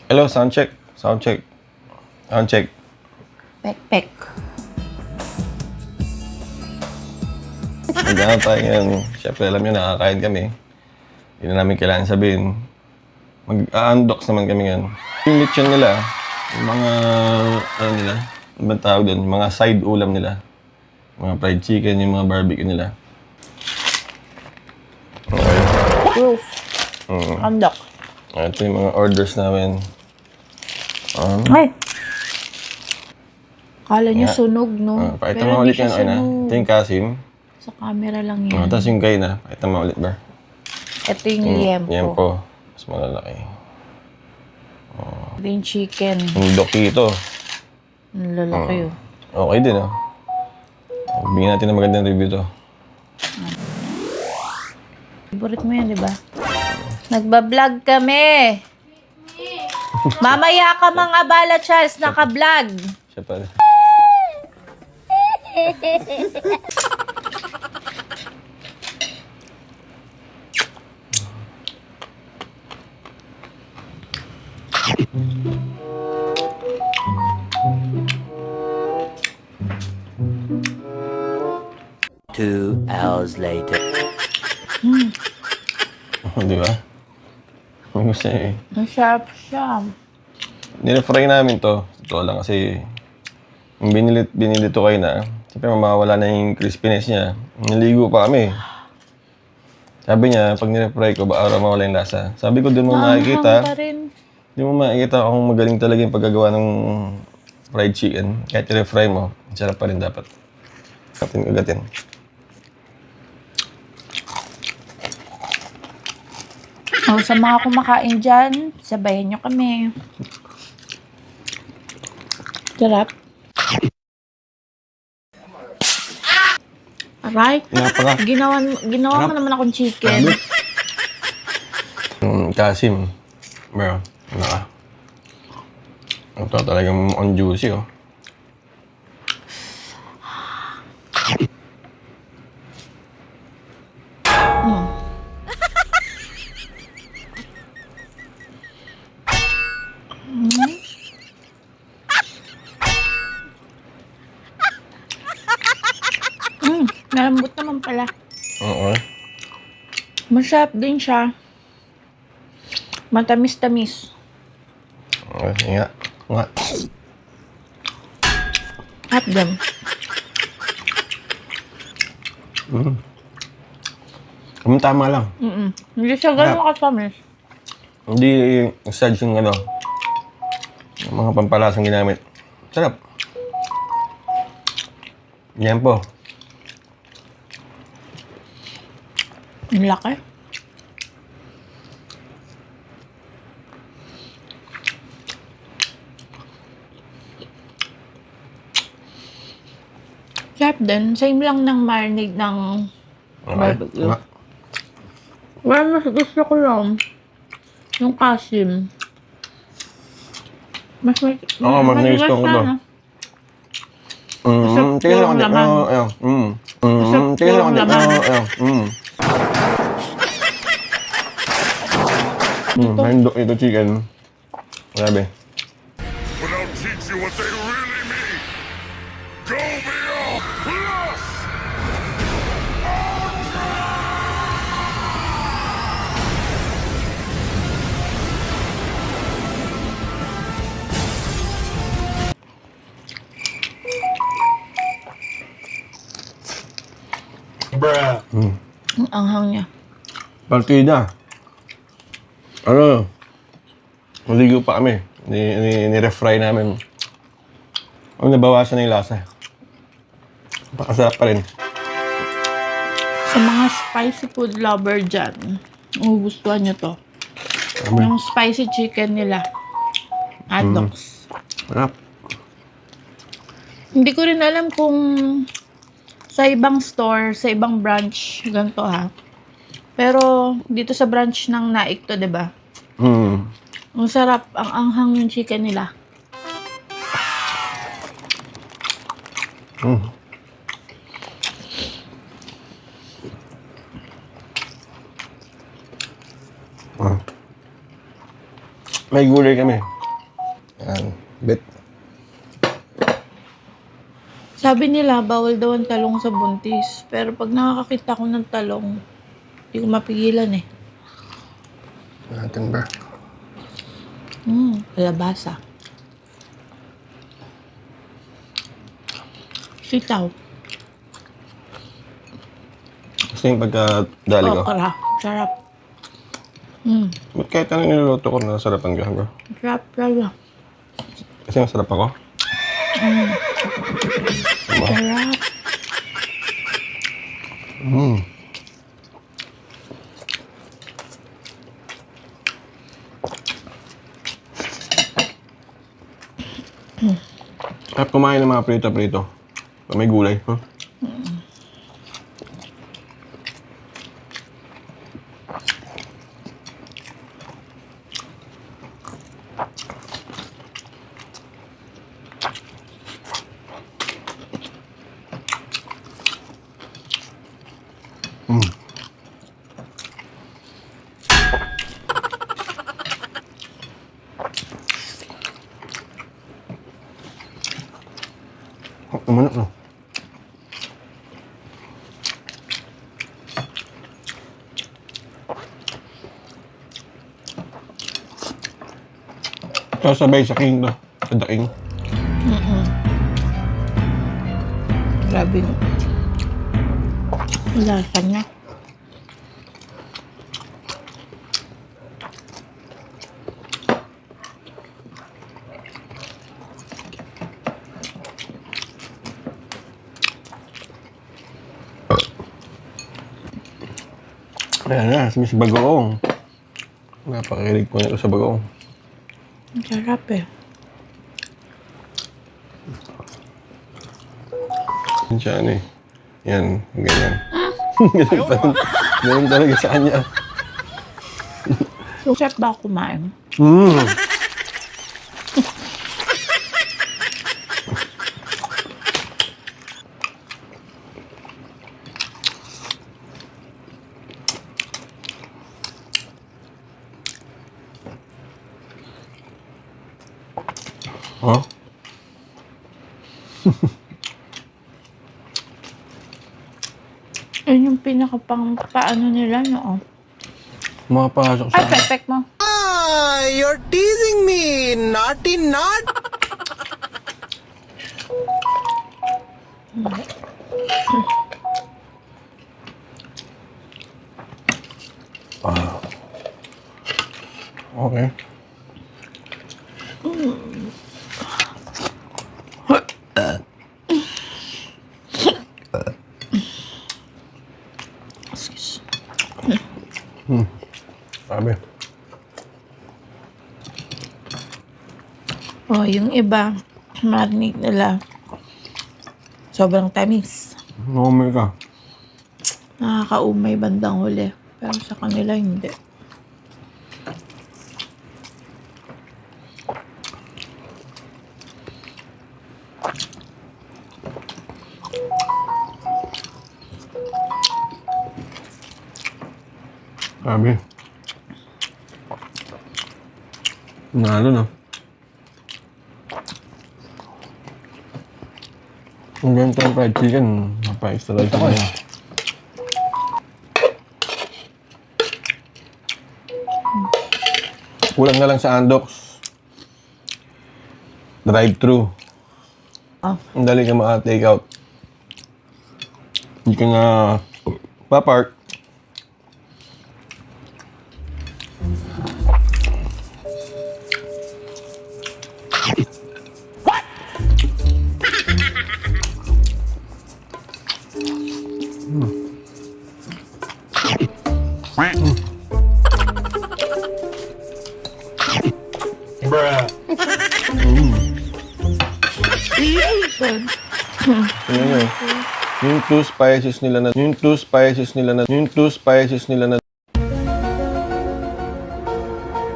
Hello, sound check. Sound check. Sound check. Pek-pek. Magkano tayo ngayon? Siyempre, alam nyo, nakakain kami. Hindi na namin kailangan sabihin. Mag-unbox naman kami ngayon. Yung lechon nila, yung mga, ano nila, ano ba tawag doon? Mga side ulam nila. Mga fried chicken, yung mga barbecue nila. Okay. Proof. Unlock. Ito yung mga orders namin. Ay! Kala niyo sunog, no? Pakita mo ulit yan, siya Ayna. Ito yung Kasim. Sa camera lang yan. Tapos yung Kay na. Pakita mo ulit, Bar. Ito yung liempo. Liempo. Mas malalaki. Ito yung chicken. Yung Dokito. Ang lalaki yun. Okay din, oh. Bigyan natin ng magandang review to. Favorite mo yan, di ba? Nagbablog kami! Mamaya ka mga bala, Charles, naka-vlog. Siya pala. Two hours later. Di ba? Ang gusto niya eh. Ang sharp siya. Nirefry namin to. Ito lang kasi yung binili to kayo na. Siyempre mawawala na yung crispiness niya. Naligo pa kami. Sabi niya, pag nirefry ko, baka mawala yung lasa. Sabi ko, doon mo makikita. Pa rin. Doon mo makikita kung magaling talaga yung paggagawa ng fried chicken. Kahit i-refry mo, sarap pa rin dapat. Agatin. Oh, sa mga kumakain dyan, sabayan nyo kami. Sarap. Aray. Napaka. Ginawa mo naman akong chicken. Kasim. Bro, naka. Ito talagang on juicy, oh. Malambot naman pala. Oo. Masarap din siya. Matamis-tamis. Okay, nga. Nga. Hotdog. Tama lang. Hindi siya ganun katamis. Hindi sad yung ano, yung mga pampalasang ginamit. Sarap. Yan po. Ang laki. Sarap din. Same lang ng marinade ng barbecue. Nga. Well, mas gusto ko lang yung Kasim. Mas Oo, mas nagustuhan ko to. Sige lang konti. laman. Ayaw. Sige lang purong konti. laman. Ayaw. Handok ito chicken. Grabe. But I'll teach you what they really mean. Go beyond plus! Bruh. Ang anghang niya. Partida. Ano? Maligo pa kami. Ni-refry namin. Ang nabawasan na yung lasa. Pakasarap pa rin. Sa mga spicy food lover dyan, gustuhan nyo to. Yung spicy chicken nila. Hotdogs. Sarap. Hindi ko rin alam kung sa ibang store, sa ibang branch, ganito ha. Pero dito sa branch ng Naik to, 'di ba? Ang sarap, ang anghang yung chicken nila. May gulay kami. Yan. Bet. Sabi nila, bawal daw ang talong sa buntis. Pero pag nakakakita ko ng talong, hindi ko mapigilan eh. Natin ba? Kalabasa. Sitaw. Gusto yung pagka-dali ko. Okra. Sarap. Ba't kahit anong niluluto ko, nasarapan ka, bro? Sarap talaga. Kasi masarap ako. Sarap. Sarap kumain ng mga prito-prito. May gulay, huh? Umanak no? Sasabay sa king to. Sa daing. Grabe yung lasa niya. Ayan na, si Miss Bagoong. Napakakilig po nito sa Bagoong. Ang sarap eh. Yan siya ano eh. Yan, ganyan. Ganun talaga sa kanya. So, sarap ba ako kumain? Huh? Yun yung pinakapang paano nila, no? Mapasok Ay, sa... perfect mo. You're teasing me, naughty nut. Okay. Excuse. Sabi. Oh, yung iba, marinate nila. Sobrang tamis. Normal ka. Nakakaumay bandang huli. Pero sa kanila, hindi. Sabi. Nalo na. Ang ganito ang fried chicken, mapa-extra rice ko yan. Kulang na lang sa Andox. Drive-thru. Oh. Ang dali ka maka-take out. Hindi ka na pa-park. Tingnan nyo. Yung two spices nila na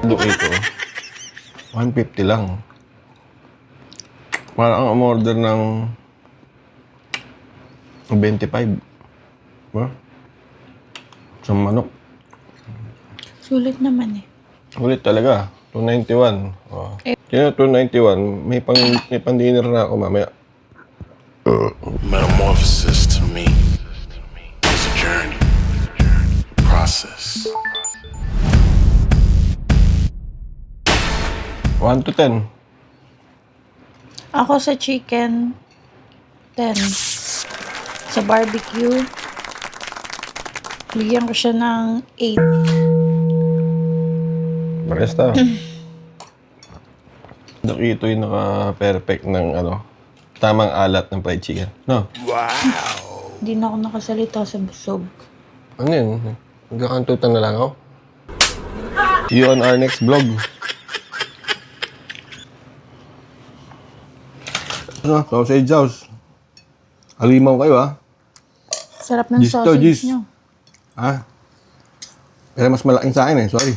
do ito 150 lang. Parang ang umorder ng 25. Diba? Sa manok. Sulit naman eh. Ulit talaga. 291. Oh. Kaya 291, may pang dinner na ako mamaya. Metamorphosis to me is a journey, a process. 1 to 10. Ako sa chicken, 10. Sa barbecue, bigyan ko siya ng 8. Parehas tayo. Ito yung naka-perfect ng tamang alat ng fried chicken. No? Hindi na ako nakasalita sa busog. Ano yun? Nagkakantutan na lang ako. See you on our next vlog. Sausage house. Halimaw kayo, ha? Sarap ng Gis to, sausage gis. nyo. Ha? Pero mas malaking sa akin, eh. Sorry.